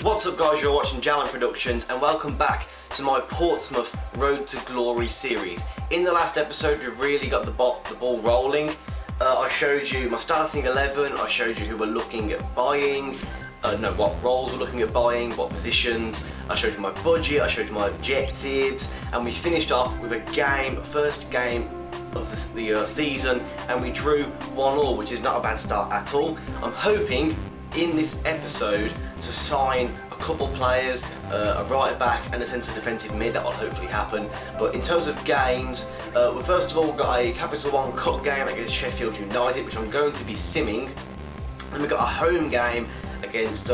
What's up guys, you're watching Jallan Productions and welcome back to my Portsmouth Road to Glory series. In the last episode we really got the ball rolling. I showed you my starting 11, I showed you who we're looking at buying, what roles we're looking at buying, what positions, I showed you my budget, I showed you my objectives, and we finished off with a first game of the season, and we drew 1-1, which is not a bad start at all. I'm hoping in this episode to sign a couple players, a right back and a centre defensive mid. That will hopefully happen. But in terms of games, we first of all got a Capital One Cup game against Sheffield United, which I'm going to be simming. Then we got a home game against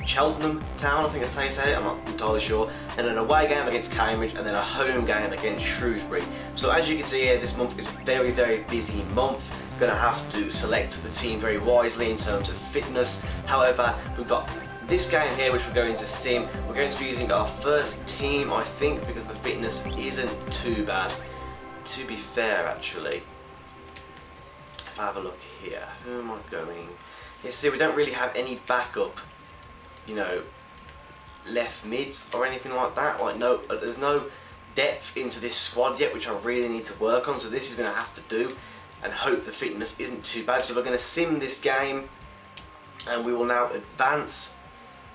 Cheltenham Town, I think that's how you say it, I'm not entirely sure. And an away game against Cambridge, and then a home game against Shrewsbury. So as you can see here, this month is a very, very busy month. Going to have to select the team very wisely in terms of fitness. However, we've got this game here which we're going to sim. We're going to be using our first team, I think, because the fitness isn't too bad. To be fair, actually, if I have a look here, who am I going? You see, we don't really have any backup, you know, left mids or anything like that. Like, no, there's no depth into this squad yet, which I really need to work on. So this is going to have to do, and hope the fitness isn't too bad. So we're going to sim this game, and we will now advance,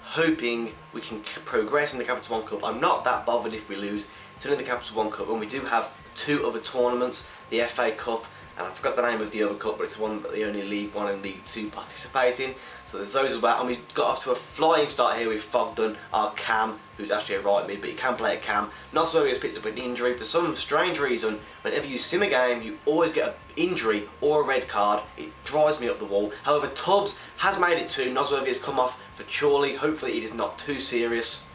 hoping we can progress in the Capital One Cup. I'm not that bothered if we lose. It's only the Capital One Cup, and we do have two other tournaments, the FA Cup, and I forgot the name of the other cup, but it's one that the only League 1 and League 2 participate in. So there's those as well, and we've got off to a flying start here with Fogden, our cam, who's actually a right mid, but he can play a cam. Not so he has picked up an injury. For some strange reason, whenever you sim a game, you always get an injury or a red card. It drives me up the wall. However, Tubbs has made it too. Nosworthy has come off for Chorley. Hopefully it is not too serious.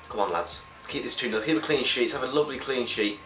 Come on lads, let's keep this 2-0. Keep a clean sheet, let's have a lovely clean sheet.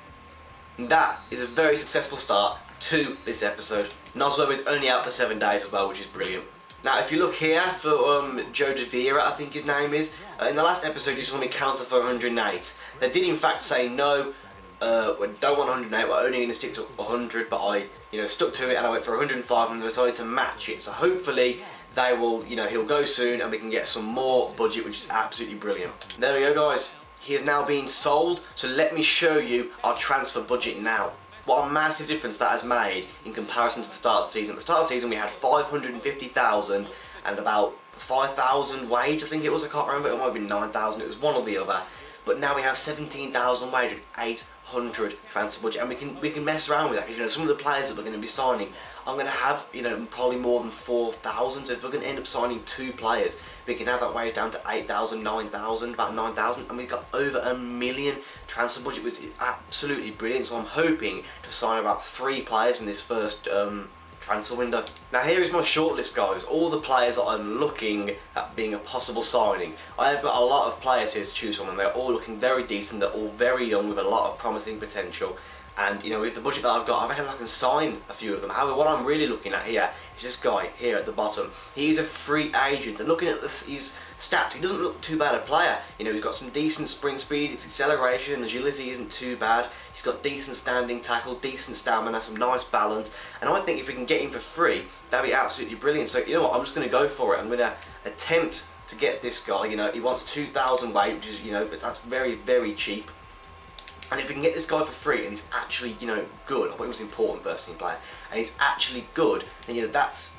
And that is a very successful start to this episode. Nosworthy is only out for 7 days as well, which is brilliant. Now if you look here for Joe De Vera, I think his name is, in the last episode you saw me counter for 108. They did in fact say no, we don't want 108, we're only going to stick to 100, but I stuck to it and I went for 105 and decided to match it. So hopefully they will, he'll go soon and we can get some more budget, which is absolutely brilliant. There we go guys, he is now being sold, so let me show you our transfer budget now. What a massive difference that has made in comparison to the start of the season. At the start of the season we had 550,000 and about 5,000 wage, I think it was, I can't remember, it might have been 9,000, it was one or the other. But now we have 17,000 wage and 800 transfer budget, and we can mess around with that, because some of the players that we're going to be signing, I'm going to have probably more than 4,000. So if we're going to end up signing 2 players, we can have that wage down to 8,000, 9,000, about 9,000, and we've got over $1 million transfer budget, which is absolutely brilliant. So I'm hoping to sign about 3 players in this first transfer window. Now here is my shortlist guys, all the players that I'm looking at being a possible signing. I have got a lot of players here to choose from, and they're all looking very decent, they're all very young with a lot of promising potential. And with the budget that I've got, I reckon I can sign a few of them. However, what I'm really looking at here is this guy here at the bottom. He's a free agent, and looking at his stats, he doesn't look too bad a player. He's got some decent sprint speed, his acceleration and agility isn't too bad. He's got decent standing tackle, decent stamina, some nice balance. And I think if we can get him for free, that'd be absolutely brilliant. So you know what, I'm just going to go for it. I'm going to attempt to get this guy. He wants 2,000 weight, which is that's very, very cheap. And if we can get this guy for free and he's actually, good, I think it was important first team player, and he's actually good, then that's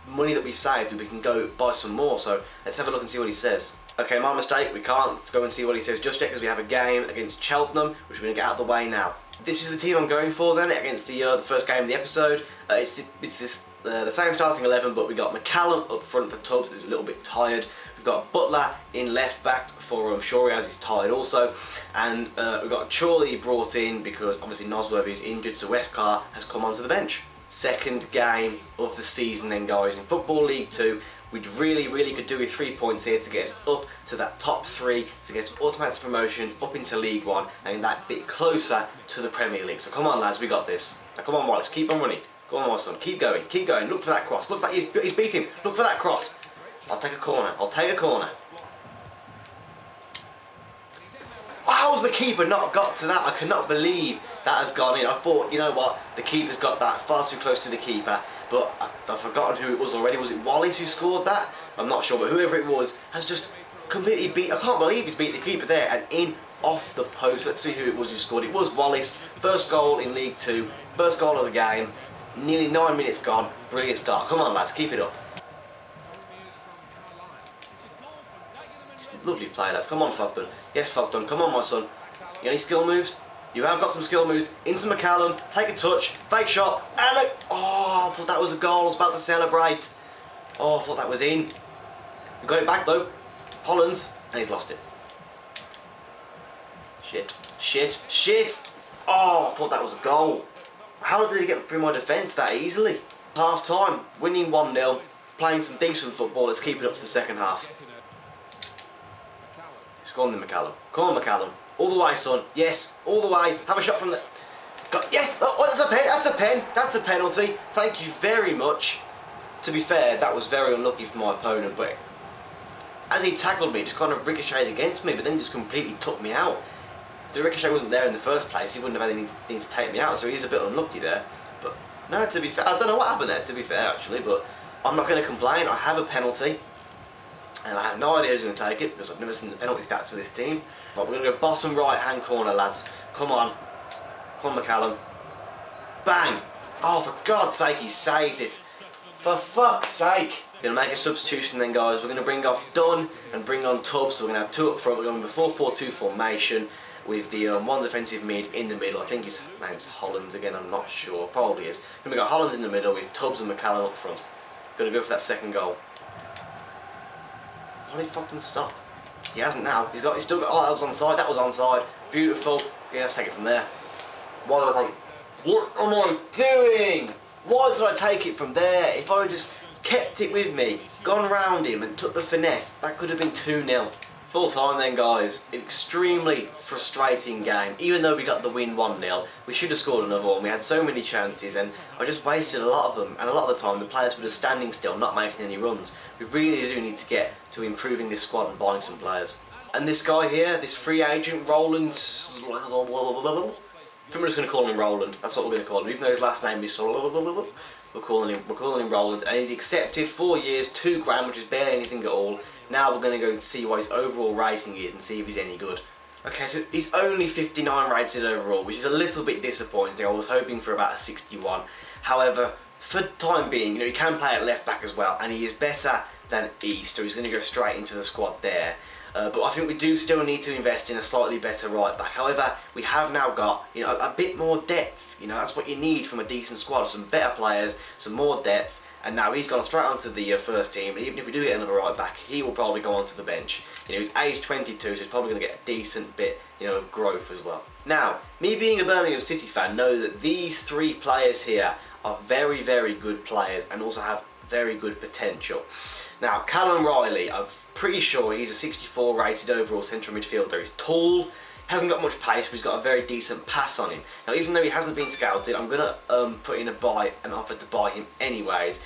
money that we've saved, and we can go buy some more. So let's have a look and see what he says. Okay, my mistake, we can't. Let's go and see what he says just yet, because we have a game against Cheltenham, which we're going to get out of the way now. This is the team I'm going for then against the first game of the episode. It's the same starting 11, but we got McCallum up front for Tubbs, who's a little bit tired. We've got Butler in left back for Shorey, as he's tired also, and we've got Chorley brought in because obviously Nosworthy is injured, so Westcar has come onto the bench. Second game of the season then guys, in Football League 2, we really could do with 3 points here to get us up to that top 3, to get automatic promotion up into League 1 and that bit closer to the Premier League. So come on lads, we got this. Now come on Wallace, keep on running. Go on my son, keep going, look for that cross. Look for that, he's beat him, look for that cross. I'll take a corner, How's the keeper not got to that? I cannot believe that has gone in. I thought, you know what, the keeper's got that far too close to the keeper, but I've forgotten who it was already. Was it Wallace who scored that? I'm not sure, but whoever it was has just completely beat, I can't believe he's beat the keeper there, and in off the post. Let's see who it was who scored. It was Wallace. First goal in League 2, first goal of the game. Nearly 9 minutes gone. Brilliant start. Come on, lads, keep it up. Lovely play, lads. Come on, Fogden. Yes, Fogden. Come on, my son. You any skill moves? You have got some skill moves. Into McCallum. Take a touch. Fake shot. And look. Oh, I thought that was a goal. I was about to celebrate. Oh, I thought that was in. We got it back though. Hollands, and he's lost it. Shit. Shit. Shit. Oh, I thought that was a goal. How did he get through my defence that easily? Half time. Winning 1-0. Playing some decent football. Let's keep it up for the second half. It's gone then, McCallum. Come on, McCallum. All the way, son. Yes, all the way. Have a shot from the... Yes! Oh, that's a pen. That's a pen. That's a penalty. Thank you very much. To be fair, that was very unlucky for my opponent, but as he tackled me, just kind of ricocheted against me, but then just completely took me out. If the ricochet wasn't there in the first place, he wouldn't have had anything to take me out, so he's a bit unlucky there. But no, to be fair, I don't know what happened there, to be fair, actually, but I'm not going to complain. I have a penalty, and I have no idea who's going to take it, because I've never seen the penalty stats for this team. But we're going to go bottom right-hand corner, lads. Come on. Come on, McCallum. Bang! Oh, for God's sake, he saved it. For fuck's sake. We're going to make a substitution then, guys. We're going to bring off Dunn and bring on Tubbs. So we're going to have two up front. We're going with a 4-4-2 formation with the one defensive mid in the middle. I think his name's Hollands again, I'm not sure. Probably is. Then we've got Hollands in the middle with Tubbs and McCallum up front. Going to go for that second goal. Why did he fucking stop? He hasn't now. He's still got... Oh, that was onside. That was onside. Beautiful. Yeah, let's take it from there. Why did I take it? What am I doing? Why did I take it from there? If I had just kept it with me, gone round him and took the finesse, that could have been 2-0. Full time then, guys. Extremely frustrating game. Even though we got the win 1-0, we should have scored another one. We had so many chances and I just wasted a lot of them. And a lot of the time the players were just standing still, not making any runs. We really do need to get to improving this squad and buying some players. And this guy here, this free agent, Roland... I think we're just going to call him Roland. That's what we're going to call him. Even though his last name is we're calling him Roland, and he's accepted 4 years, £2 which is barely anything at all. Now we're going to go and see what his overall rating is and see if he's any good. Okay, so he's only 59 rated overall, which is a little bit disappointing. I was hoping for about a 61. However, for the time being, you know, he can play at left back as well, and he is better than East, so he's going to go straight into the squad there. But I think we do still need to invest in a slightly better right back. However, we have now got, you know, a bit more depth. You know, that's what you need from a decent squad. Some better players, some more depth. And now he's gone straight onto the first team. And even if we do get another right back, he will probably go onto the bench. You know, he's aged 22, so he's probably going to get a decent bit, you know, of growth as well. Now, me being a Birmingham City fan, know that these three players here are very, very good players and also have very good potential. Now, Callum Riley, I'm pretty sure he's a 64 rated overall central midfielder. He's tall, hasn't got much pace, but he's got a very decent pass on him. Now, even though he hasn't been scouted, I'm going to put in an offer to buy him anyways.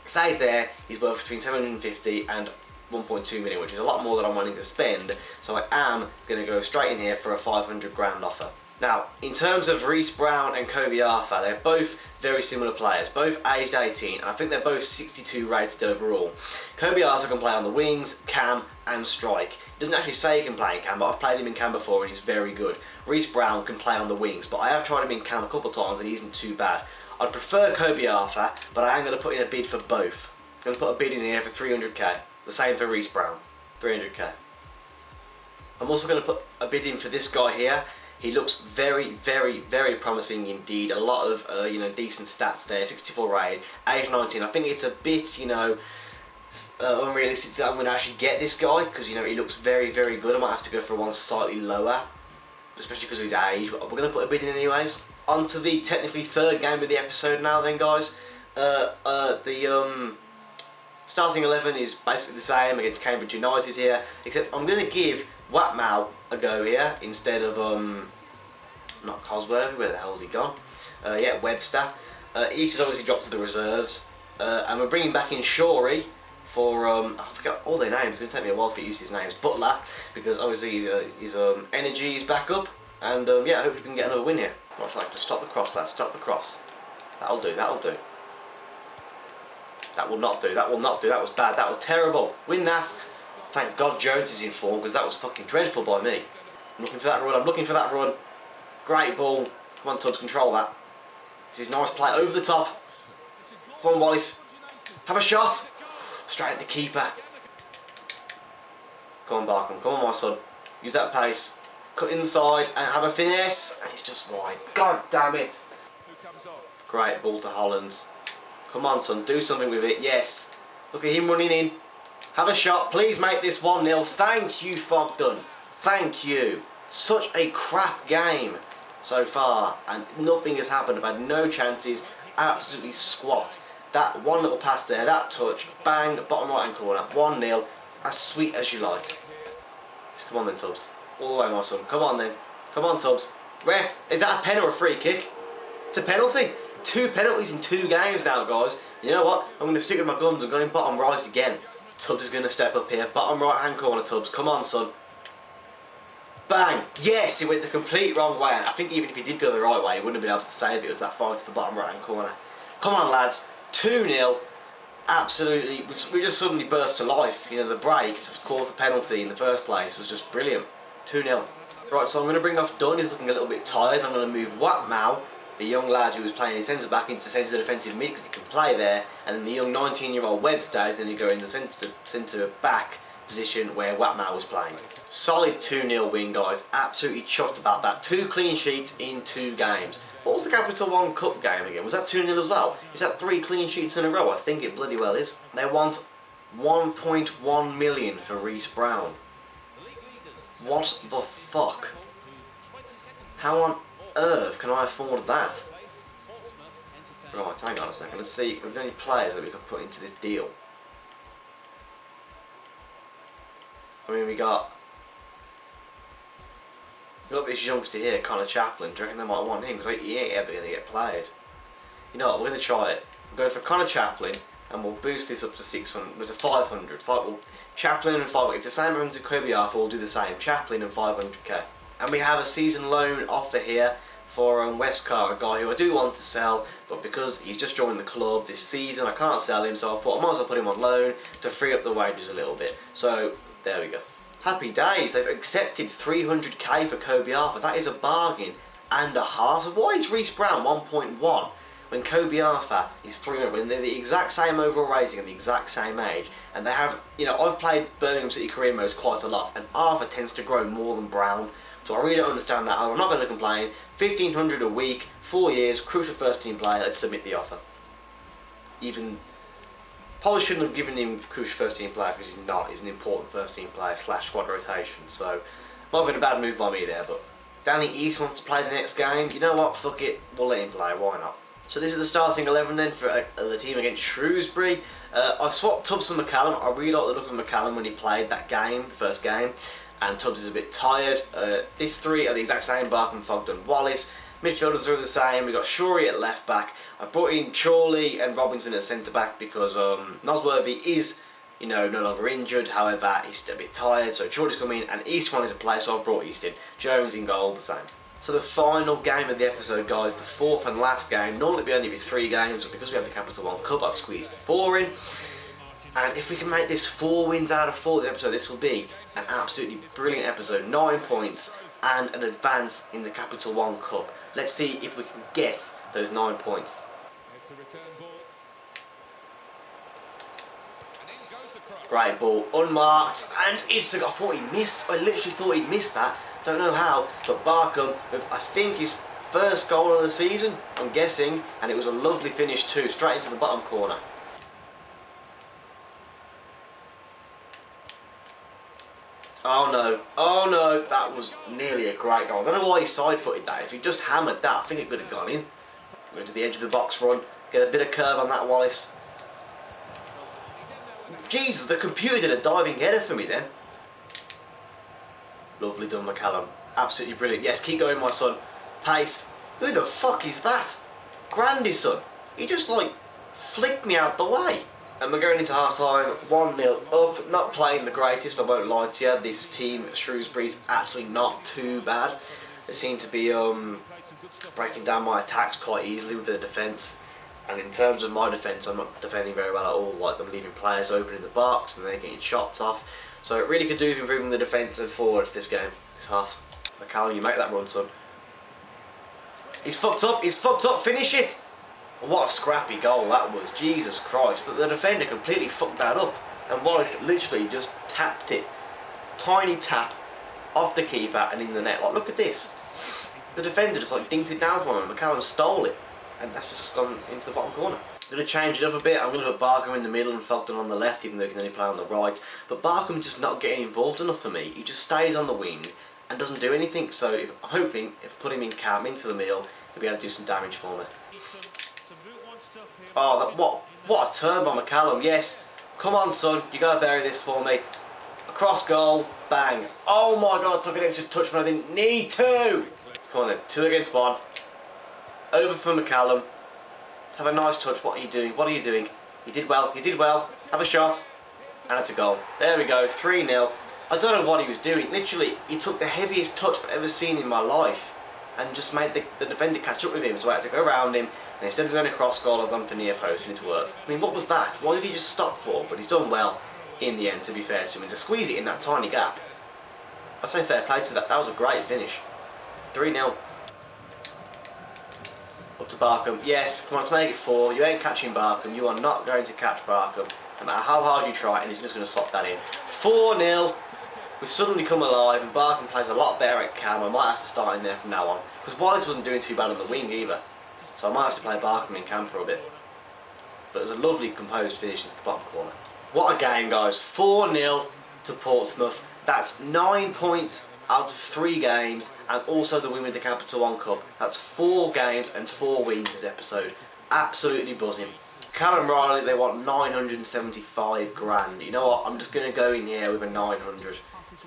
Says there, he's worth between 750 and 1.2 million, which is a lot more than I'm wanting to spend. So I am going to go straight in here for a 500 grand offer. Now, in terms of Reece Brown and Kobe Arthur, they're both very similar players, both aged 18, and I think they're both 62 rated overall. Kobe Arthur can play on the wings, cam, and strike. He doesn't actually say he can play in cam, but I've played him in cam before and he's very good. Reece Brown can play on the wings, but I have tried him in cam a couple of times and he isn't too bad. I'd prefer Kobe Arthur, but I am going to put in a bid for both. I'm going to put a bid in here for 300k. The same for Reece Brown, 300k. I'm also going to put a bid in for this guy here. He looks very, very, very promising indeed. A lot of, you know, decent stats there. 64 rated, age 19. I think it's a bit, you know, unrealistic that I'm going to actually get this guy because, you know, he looks very, very good. I might have to go for one slightly lower, especially because of his age. But we're going to put a bid in anyways. On to the technically third game of the episode now then, guys. The starting 11 is basically the same against Cambridge United here, except I'm going to give Watmow a go here instead of not Cosworthy, where the hell's he gone? Yeah, Webster. He's just obviously dropped to the reserves, and we're bringing back in Shorey for I forgot all their names. It's going to take me a while to get used to his names. Butler, because obviously his energy is back up. And yeah, I hope we can get another win here. Right, like, just stop the cross, lads. Stop the cross. That'll do. That'll do. That will not do. That will not do. That was bad. That was terrible. Win that. Thank God Jones is in form, because that was fucking dreadful by me. I'm looking for that run. I'm looking for that run. Great ball. Come on, Tubbs, control that. This is nice play over the top. Come on, Wallace. Have a shot. Straight at the keeper. Come on, Barkham. Come on, my son. Use that pace. Cut inside and have a finesse. And it's just wide. God damn it. Great ball to Hollands. Come on, son. Do something with it. Yes. Look at him running in. Have a shot. Please make this 1-0. Thank you, Fogden. Thank you. Such a crap game so far. And nothing has happened. I've had no chances. Absolutely squat. That one little pass there. That touch. Bang. Bottom right hand corner. 1-0. As sweet as you like. Just come on then, Tubbs. All the way, my son. Come on then. Come on, Tubbs. Ref, is that a pen or a free kick? It's a penalty. 2 penalties in 2 games now, guys. You know what? I'm going to stick with my guns. I'm going bottom right again. Tubbs is going to step up here. Bottom right hand corner, Tubbs. Come on, son. Bang. Yes, he went the complete wrong way. And I think even if he did go the right way, he wouldn't have been able to save it. It was that far to the bottom right hand corner. Come on, lads. 2-0. Absolutely. We just suddenly burst to life. You know, the break to cause the penalty in the first place was just brilliant. 2-0. Right, so I'm going to bring off Dunn. He's looking a little bit tired. I'm going to move Watmow, the young lad who was playing in centre-back, into centre defensive mid because he can play there. And then the young 19-year-old Webster is going to go in the centre-back position where Watmow was playing. Solid 2-0 win, guys. Absolutely chuffed about that. 2 clean sheets in 2 games. What was the Capital One Cup game again? Was that 2-0 as well? Is that 3 clean sheets in a row? I think it bloody well is. They want 1.1 million for Reece Brown. What the fuck? How on earth can I afford that? Right, hang on a second. Let's see if we've got any players that we can put into this deal. I mean, we got this youngster here, Connor Chaplin. Do you reckon they might want him? Because he ain't ever going to get played. You know what, we're going to try it. We'll go for Connor Chaplin, and we'll boost this up to 600, to 500. Chaplin and 500. If the same happens to Kobe Arthur, we'll do the same. Chaplin and 500k. And we have a season loan offer here for Westcar, a guy who I do want to sell, but because he's just joined the club this season, I can't sell him, so I thought I might as well put him on loan to free up the wages a little bit. So, there we go. Happy days, they've accepted 300k for Kobe Arthur. That is a bargain and a half. So why is Reece Brown 1.1 when Kobe Arthur is 300, when they're the exact same overall rating and the exact same age? And they have, you know, I've played Birmingham City career modes quite a lot, and Arthur tends to grow more than Brown. So I really don't understand that. I'm not going to complain. 1,500 a week, 4 years, crucial first team player. Let's submit the offer. Even probably shouldn't have given him crucial first team player because he's not. He's an important first team player / squad rotation. So might have been a bad move by me there. But Danny East wants to play the next game. You know what? Fuck it. We'll let him play. Why not? So this is the starting 11 then for the team against Shrewsbury. I've swapped Tubbs for McCallum. I really like the look of McCallum when he played that game, the first game. And Tubbs is a bit tired. These 3 are the exact same, Barkham, Fogden, Wallace. Midfielders are the same. We've got Shorey at left back. I've brought in Chorley and Robinson at centre back because Nosworthy is, you know, no longer injured. However, he's still a bit tired, so Chorley's coming in, and East wanted to play, so I've brought East in. Jones in goal, the same. So the final game of the episode, guys, the 4th and last game. Normally it'd only be 3 games, but because we have the Capital One Cup, I've squeezed 4 in. And if we can make this 4 wins out of 4 this episode, this will be an absolutely brilliant episode. 9 points and an advance in the Capital One Cup. Let's see if we can get those 9 points. Great ball, unmarked, and it's, I thought he missed. I literally thought he'd missed that. Don't know how, but Barkham with, I think, his first goal of the season, I'm guessing, and it was a lovely finish too, straight into the bottom corner. Oh no, that was nearly a great goal. I don't know why he side-footed that. If he just hammered that, I think it could have gone in. Go to the edge of the box run, get a bit of curve on that Wallace. Jesus, the computer did a diving header for me then. Lovely done, McCallum. Absolutely brilliant. Yes, keep going, my son. Pace. Who the fuck is that? Grandy, son. He just, like, flicked me out the way. And we're going into half-time, 1-0 up. Not playing the greatest, I won't lie to you. This team, Shrewsbury's actually not too bad. They seem to be breaking down my attacks quite easily with their defence. And in terms of my defence, I'm not defending very well at all. Like, I'm leaving players open in the box and they're getting shots off. So it really could do with improving the defence and forward this game, this half. McCallum, you make that run, son. He's fucked up, finish it! What a scrappy goal that was, Jesus Christ. But the defender completely fucked that up. And Wallace literally just tapped it. Tiny tap off the keeper and in the net. Like, look at this. The defender just like dinked it down for him. McCallum stole it. And that's just gone into the bottom corner. I'm going to change it up a bit. I'm going to put Barkham in the middle and Felton on the left, even though he can only play on the right. But Barkham's just not getting involved enough for me. He just stays on the wing and doesn't do anything. So I'm hoping if I put him in cam into the middle, he'll be able to do some damage for me. Oh, what a turn by McCallum. Yes. Come on, son. You got to bury this for me. Across goal. Bang. Oh my God, I took an extra touch, but I didn't need to. Come on then. 2 against 1. Over for McCallum. Let's have a nice touch. What are you doing? What are you doing? He did well. He did well. Have a shot. And it's a goal. There we go. 3-0. I don't know what he was doing. Literally, he took the heaviest touch I've ever seen in my life and just made the defender catch up with him. So I had to go around him. And instead of going across goal, I've gone for near post and it's worked. I mean, what was that? Why did he just stop for? But he's done well in the end, to be fair to him. And to squeeze it in that tiny gap. I'd say fair play to that. That was a great finish. 3-0. Up to Barkham. Yes, come on, let's make it 4. You ain't catching Barkham. You are not going to catch Barkham. No matter how hard you try, and he's just going to slot that in. 4-0. We've suddenly come alive, and Barkham plays a lot better at cam. I might have to start in there from now on. Because Wallace wasn't doing too bad on the wing either. So I might have to play Barkham in cam for a bit. But it was a lovely composed finish into the bottom corner. What a game, guys. 4-0 to Portsmouth. That's 9 points out of 3 games, and also the win with the Capital One Cup. That's 4 games and 4 wins this episode. Absolutely buzzing. Callum Riley, they want 975 grand. You know what? I'm just going to go in here with a 900.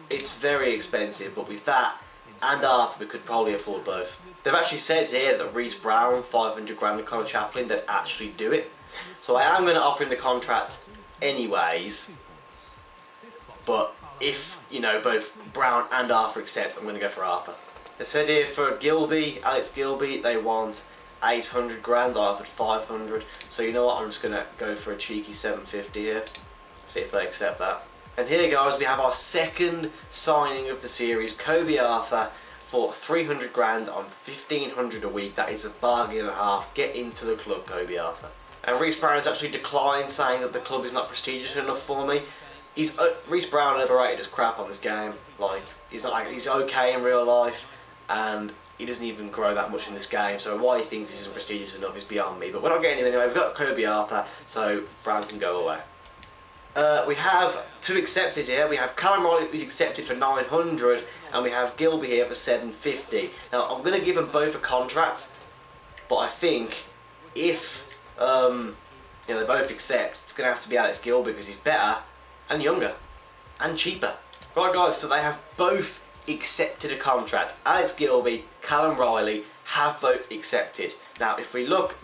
It's very expensive, but with that and Arthur, we could probably afford both. They've actually said here that Reece Brown, 500 grand, and Connor Chaplin, they'd actually do it. So I am going to offer him the contract anyways. But if, you know, both Brown and Arthur accept, I'm going to go for Arthur. They said here for Gilby, Alex Gilby, they want 800 grand. I offered 500. So you know what, I'm just going to go for a cheeky 750 here. See if they accept that. And here, guys, we have our second signing of the series, Kobe Arthur, for 300 grand on 1500 a week. That is a bargain and a half. Get into the club, Kobe Arthur. And Reece Brown has actually declined, saying that the club is not prestigious enough for me. Reece Brown overrated as crap on this game. Like, he's okay in real life, and he doesn't even grow that much in this game. So why he thinks this isn't prestigious enough is beyond me. But we're not getting him anyway. We've got Kobe Arthur, so Brown can go away. We have 2 accepted here. We have Callum Riley, who's accepted for 900, and we have Gilby here for 750. Now I'm going to give them both a contract, but I think if you know, they both accept, it's going to have to be Alex Gilby because he's better and younger and cheaper. Right, guys, so they have both accepted a contract. Alex Gilby, Callum Riley have both accepted. Now, if we look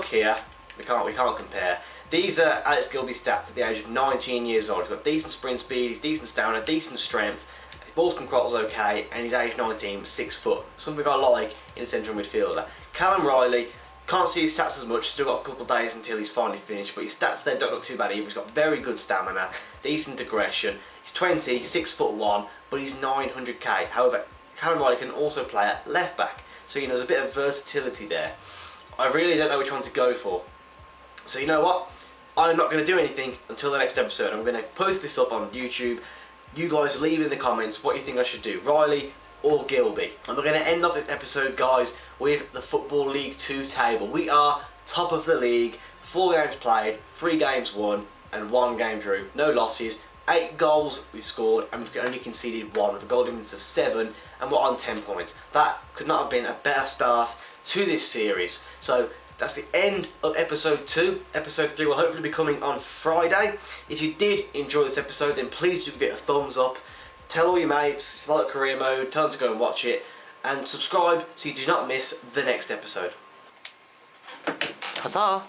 here, we can't compare. These are Alex Gilby's stats at the age of 19 years old. He's got decent sprint speed, he's decent stamina, decent strength. His ball control's okay, and he's age 19, 6 foot. Something I like in a central midfielder. Callum Riley, can't see his stats as much, still got a couple of days until he's finally finished, but his stats there don't look too bad either. He's got very good stamina, decent aggression. He's 20, 6'1", but he's 900k. However, Callum Riley can also play at left back, so you know, there's a bit of versatility there. I really don't know which one to go for. So you know what? I'm not going to do anything until the next episode. I'm going to post this up on YouTube. You guys leave in the comments what you think I should do, Riley or Gilby. And we're going to end off this episode, guys, with the Football League 2 table. We are top of the league, 4 games played, 3 games won, and 1 game drew. No losses, 8 goals we scored, and we've only conceded 1 with a goal difference of 7, and we're on 10 points. That could not have been a better start to this series. So that's the end of episode 2. Episode 3 will hopefully be coming on Friday. If you did enjoy this episode, then please do give it a thumbs up. Tell all your mates, if you like career mode, tell them to go and watch it. And subscribe so you do not miss the next episode. Ta-ta!